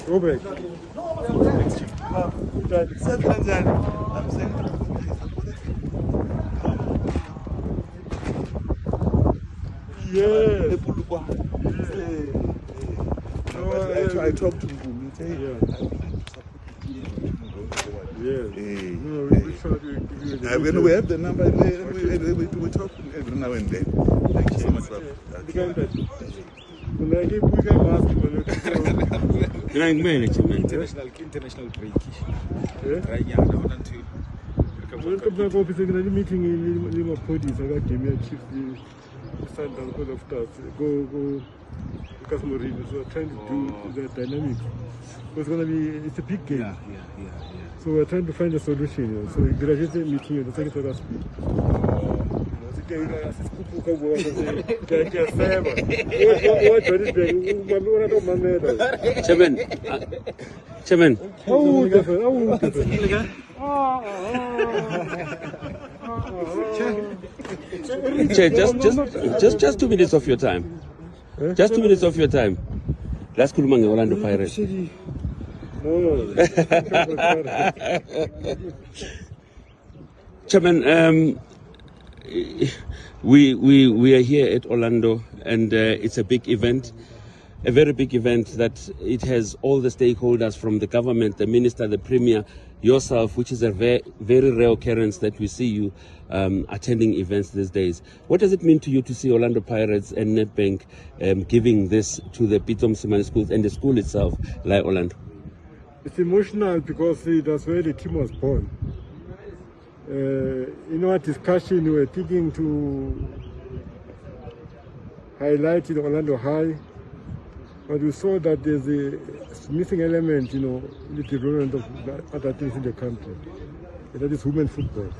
Go back. Yes. I talked to him. He said, when we have the number, we talk every now and then. Thank you so much. International break. Meeting in police. I got chief the code of stars. Go because so trying to do the dynamics. It's gonna be it's a big game. So we're trying to find a solution. So we graduated meeting the secretary of Chairman. Just 2 minutes of your time. Just 2 minutes of your time. Let's go to Orlando Pirates. Chairman, we are here at Orlando, and it's a big event, a very big event that it has all the stakeholders from the government, the minister, the premier, yourself, which is a very rare occurrence that we see you attending events these days. What does it mean to you to see Orlando Pirates and Nedbank giving this to the Pitom Simane schools and the school itself, like Orlando? It's emotional because that's where the team was born. In our discussion, we were thinking to highlight Orlando High, but we saw that there's a missing element, in the development of other things in the country, and that is women football.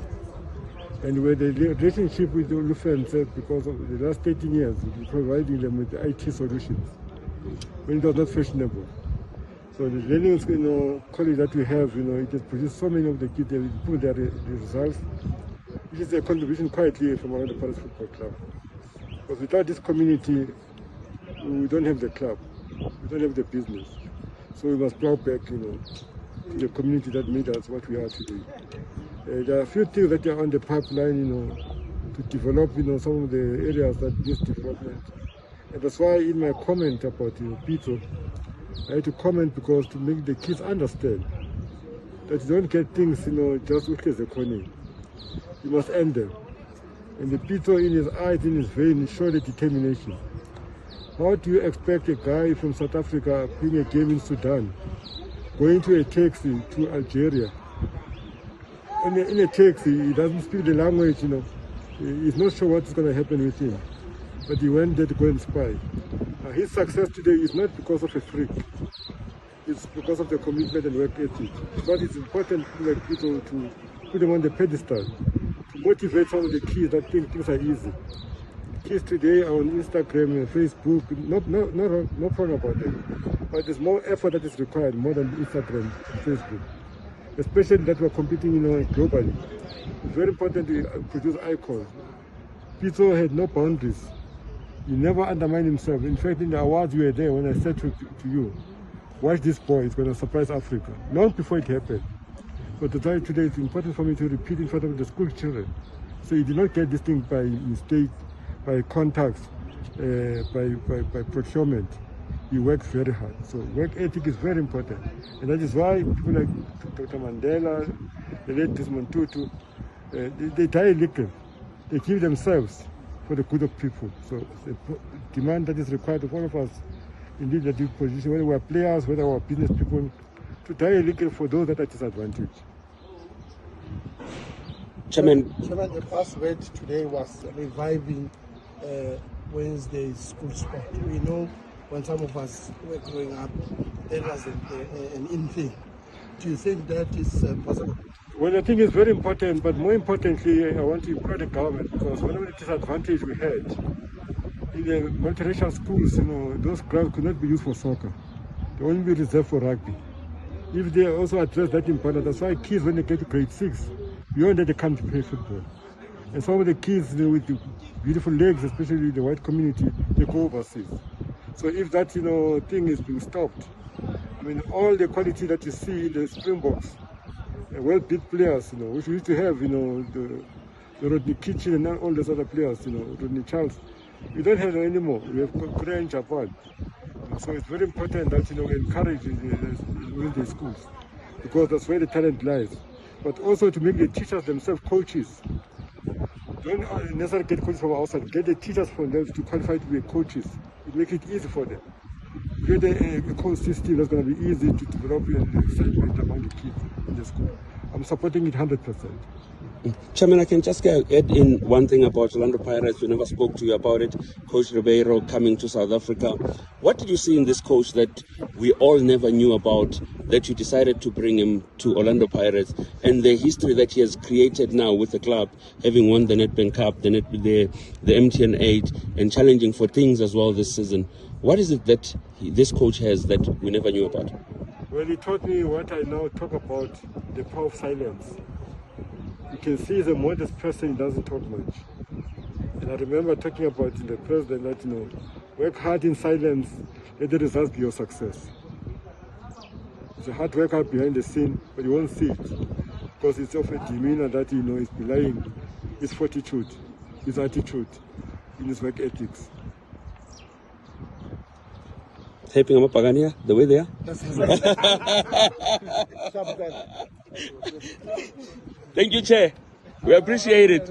And where the relationship with the Lufen said, because of the last 13 years, we providing them with IT solutions, when it was not fashionable. So the learning, college that we have, it has produced so many of the kids, they improve their results, which is a contribution quietly from Orlando Pirates Football Club. Because without this community, we don't have the club, we don't have the business. So we must plow back, to the community that made us what we are today. There are a few things that are on the pipeline, to develop, some of the areas that need development. And that's why in my comment about Pito, I had to comment because to make the kids understand that you don't get things, just look as a corner. You must end them. And the Pito in his eyes, in his vein, showed the determination. How do you expect a guy from South Africa playing a game in Sudan, going to a taxi to Algeria? In a taxi, he doesn't speak the language, he's not sure what's going to happen with him. But he went there to go and spy. His success today is not because of a freak. It's because of the commitment and work ethic. But it's important for people to put them on the pedestal, to motivate some of the kids that think things are easy. Kids today are on Instagram and Facebook, no problem about it. But there's more effort that is required, more than Instagram and Facebook. Especially that we're competing globally. It's very important to produce icons. Pito had no boundaries. He never undermined himself. In fact, in the awards you were there when I said to you, watch this boy, it's going to surprise Africa. Long before it happened. But today it's important for me to repeat in front of the school children. So you did not get this thing by mistake, by contacts, by procurement. You work very hard. So work ethic is very important. And that is why people like Dr. Mandela, the late Desmond Tutu, they die little. They give themselves for the good of people. So the demand that is required of all of us in leadership position, whether we are players, whether we are business people, to die a little for those that are disadvantaged. Chairman, the buzzword today was reviving Wednesday school sport. We know when some of us were growing up, that was an in thing. Do you think that is possible? Well, I think it's very important, but more importantly, I want to improve the government, because one of the disadvantages we had in the multiracial schools, those grounds could not be used for soccer. They only be reserved for rugby. If they also address that important, that's why kids, when they get to grade 6, beyond that they come to play football. And some of the kids with the beautiful legs, especially the white community, they go overseas. So if that thing is being stopped, mean, all the quality that you see in the Springboks, well-built players, which we used to have, the Rodney Kitchen and all those other players, Rodney Charles. We don't have them anymore. We have Korea and Japan. So it's very important that, we encourage within the schools, because that's where the talent lies. But also to make the teachers themselves coaches. Don't necessarily get coaches from outside. Get the teachers from them to qualify to be coaches. It makes it easy for them. Create a coach system that's going to be easy to develop and excitement among the kids in the school. I'm supporting it 100%. Chairman, I can just add in one thing about Orlando Pirates. We never spoke to you about it. Coach Riveiro coming to South Africa. What did you see in this coach that we all never knew about, that you decided to bring him to Orlando Pirates, and the history that he has created now with the club, having won the Nedbank Cup, the MTN 8, and challenging for things as well this season? What is it that this coach has that we never knew about? Well, he taught me what I now talk about, the power of silence. You can see he's a modest person, he doesn't talk much. And I remember talking about the president that, work hard in silence, let the results be your success. It's a hard work out behind the scene, but you won't see it. Because it's of a demeanor that, is belying his fortitude, his attitude, in his work ethics. Helping him up Pagania, the way they are? Thank you, Chair. We appreciate it.